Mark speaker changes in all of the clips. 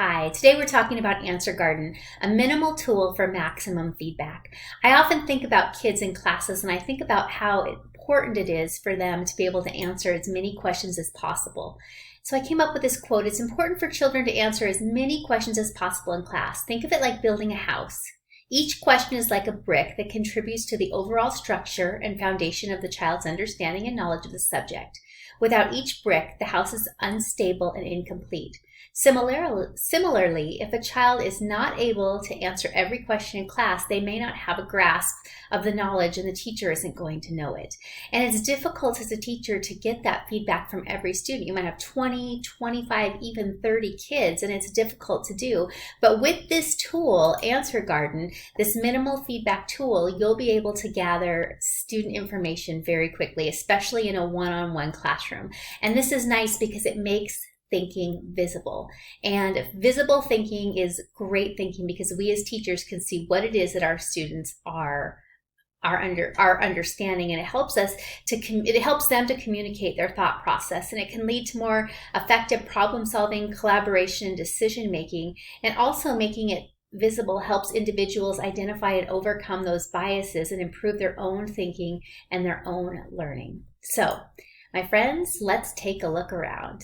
Speaker 1: Hi, today we're talking about AnswerGarden, a minimal tool for maximum feedback. I often think about kids in classes and I think about how important it is for them to be able to answer as many questions as possible. So I came up with this quote: it's important for children to answer as many questions as possible in class. Think of it like building a house. Each question is like a brick that contributes to the overall structure and foundation of the child's understanding and knowledge of the subject. Without each brick, the house is unstable and incomplete. Similarly, if a child is not able to answer every question in class, they may not have a grasp of the knowledge and the teacher isn't going to know it. And it's difficult as a teacher to get that feedback from every student. You might have 20, 25, even 30 kids, and it's difficult to do. But with this tool, AnswerGarden, this minimal feedback tool, you'll be able to gather student information very quickly, especially in a one-on-one classroom. And this is nice because it makes thinking visible. And visible thinking is great thinking because we as teachers can see what it is that our students are understanding, and it helps them to communicate their thought process, and it can lead to more effective problem solving, collaboration, decision making, and also making it visible helps individuals identify and overcome those biases and improve their own thinking and their own learning. So, my friends, let's take a look around.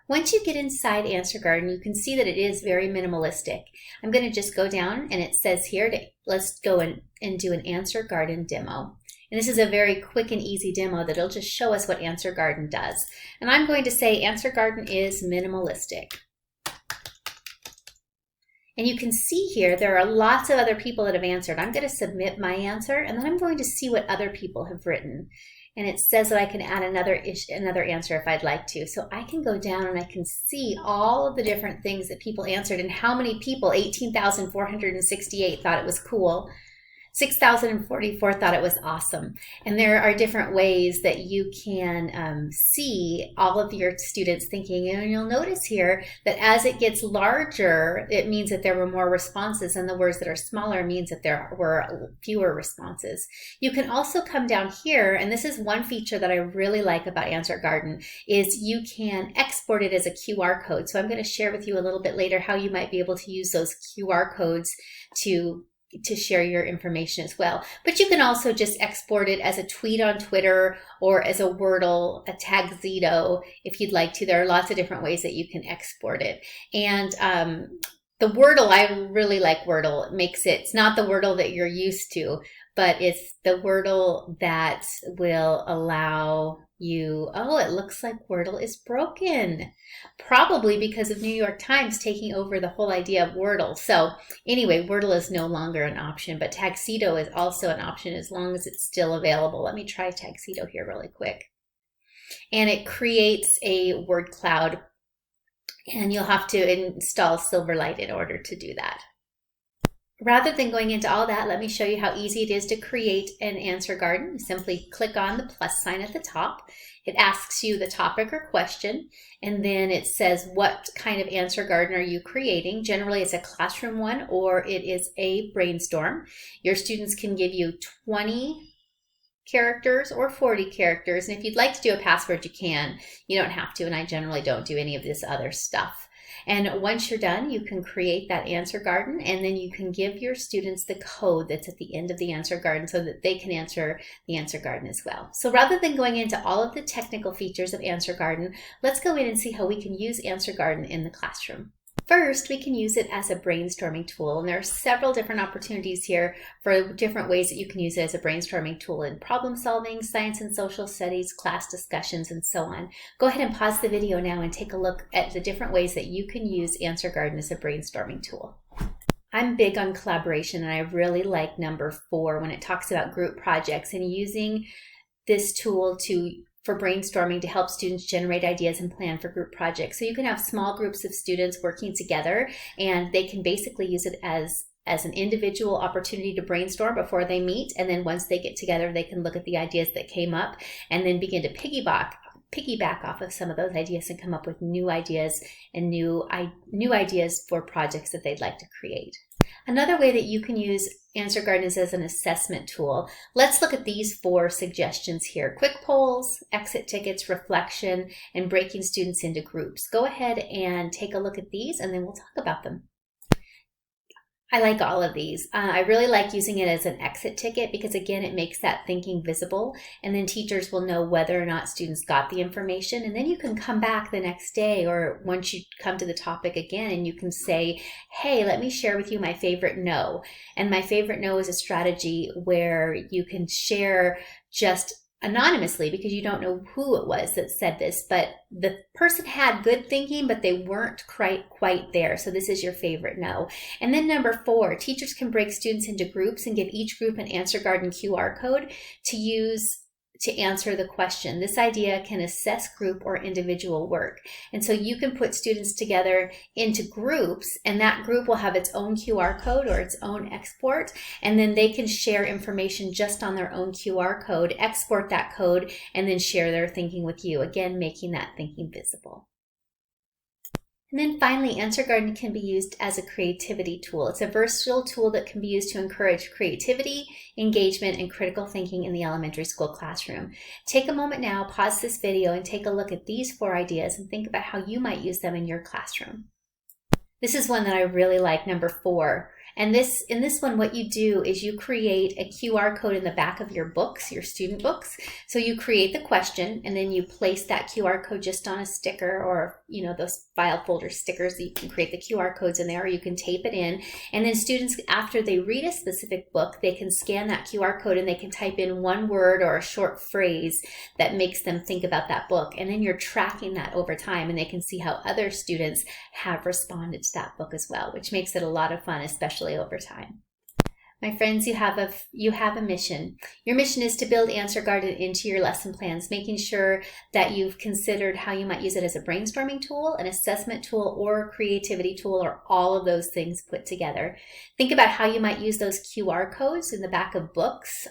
Speaker 1: Once you get inside AnswerGarden, you can see that it is very minimalistic. I'm going to just go down, and it says here, let's go and do an AnswerGarden demo. And this is a very quick and easy demo that'll just show us what AnswerGarden does. And I'm going to say AnswerGarden is minimalistic. And you can see here there are lots of other people that have answered. I'm going to submit my answer, and then I'm going to see what other people have written. And it says that I can add another answer if I'd like to. So I can go down and I can see all of the different things that people answered and how many people, 18,468, thought it was cool. 6,044 thought it was awesome. And there are different ways that you can see all of your students thinking. And you'll notice here that as it gets larger, it means that there were more responses, and the words that are smaller means that there were fewer responses. You can also come down here, and this is one feature that I really like about AnswerGarden, is you can export it as a QR code. So I'm going to share with you a little bit later how you might be able to use those QR codes to share your information as well. But you can also just export it as a tweet on Twitter or as a Wordle, a Tagxedo, if you'd like to. There are lots of different ways that you can export it. And the Wordle, I really like Wordle. It's not the Wordle that you're used to, but it's the Wordle that will allow you, oh, it looks like Wordle is broken. Probably because of New York Times taking over the whole idea of Wordle. So anyway, Wordle is no longer an option, but Tagxedo is also an option as long as it's still available. Let me try Tagxedo here really quick. And it creates a word cloud, and you'll have to install Silverlight in order to do that. Rather than going into all that, let me show you how easy it is to create an AnswerGarden. Simply click on the plus sign at the top. It asks you the topic or question, and then it says what kind of AnswerGarden are you creating. Generally, it's a classroom one, or it is a brainstorm. Your students can give you 20 characters or 40 characters, and if you'd like to do a password, you can. You don't have to, and I generally don't do any of this other stuff. And once you're done, you can create that AnswerGarden, and then you can give your students the code that's at the end of the AnswerGarden so that they can answer the AnswerGarden as well. So rather than going into all of the technical features of AnswerGarden, let's go in and see how we can use AnswerGarden in the classroom. First, we can use it as a brainstorming tool, and there are several different opportunities here for different ways that you can use it as a brainstorming tool in problem solving, science and social studies, class discussions, and so on. Go ahead and pause the video now and take a look at the different ways that you can use AnswerGarden as a brainstorming tool. I'm big on collaboration, and I really like number 4 when it talks about group projects and using this tool for brainstorming to help students generate ideas and plan for group projects. So you can have small groups of students working together, and they can basically use it as an individual opportunity to brainstorm before they meet. And then once they get together, they can look at the ideas that came up and then begin to piggyback off of some of those ideas and come up with new ideas and new ideas for projects that they'd like to create. Another way that you can use AnswerGarden is as an assessment tool. Let's look at these 4 suggestions here. Quick polls, exit tickets, reflection, and breaking students into groups. Go ahead and take a look at these and then we'll talk about them. I like all of these. I really like using it as an exit ticket because again, it makes that thinking visible, and then teachers will know whether or not students got the information, and then you can come back the next day or once you come to the topic again and you can say, hey, let me share with you my favorite no. And my favorite no is a strategy where you can share just anonymously because you don't know who it was that said this, but the person had good thinking, but they weren't quite there. So this is your favorite no. And then number 4, teachers can break students into groups and give each group an AnswerGarden QR code to use to answer the question. This idea can assess group or individual work. And so you can put students together into groups, and that group will have its own QR code or its own export, and then they can share information just on their own QR code, export that code, and then share their thinking with you, again, making that thinking visible. And then finally, AnswerGarden can be used as a creativity tool. It's a versatile tool that can be used to encourage creativity, engagement, and critical thinking in the elementary school classroom. Take a moment now, pause this video, and take a look at these 4 ideas and think about how you might use them in your classroom. This is one that I really like, number 4. And in this one, what you do is you create a QR code in the back of your books, your student books. So you create the question and then you place that QR code just on a sticker or, those file folder stickers that you can create the QR codes in there, or you can tape it in. And then students, after they read a specific book, they can scan that QR code and they can type in one word or a short phrase that makes them think about that book. And then you're tracking that over time and they can see how other students have responded to that book as well, which makes it a lot of fun, especially over time. My friends, you have a mission. Your mission is to build AnswerGarden into your lesson plans, making sure that you've considered how you might use it as a brainstorming tool, an assessment tool, or a creativity tool, or all of those things put together. Think about how you might use those QR codes in the back of books.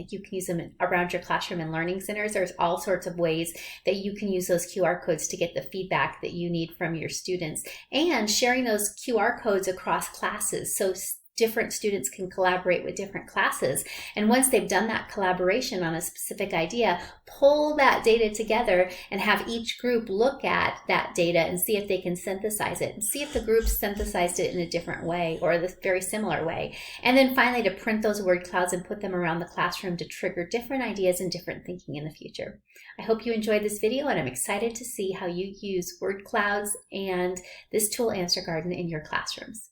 Speaker 1: You can use them around your classroom and learning centers. There's all sorts of ways that you can use those QR codes to get the feedback that you need from your students, and sharing those QR codes across classes so different students can collaborate with different classes. And once they've done that collaboration on a specific idea, pull that data together and have each group look at that data and see if they can synthesize it and see if the groups synthesized it in a different way or a very similar way. And then finally to print those word clouds and put them around the classroom to trigger different ideas and different thinking in the future. I hope you enjoyed this video, and I'm excited to see how you use word clouds and this tool AnswerGarden in your classrooms.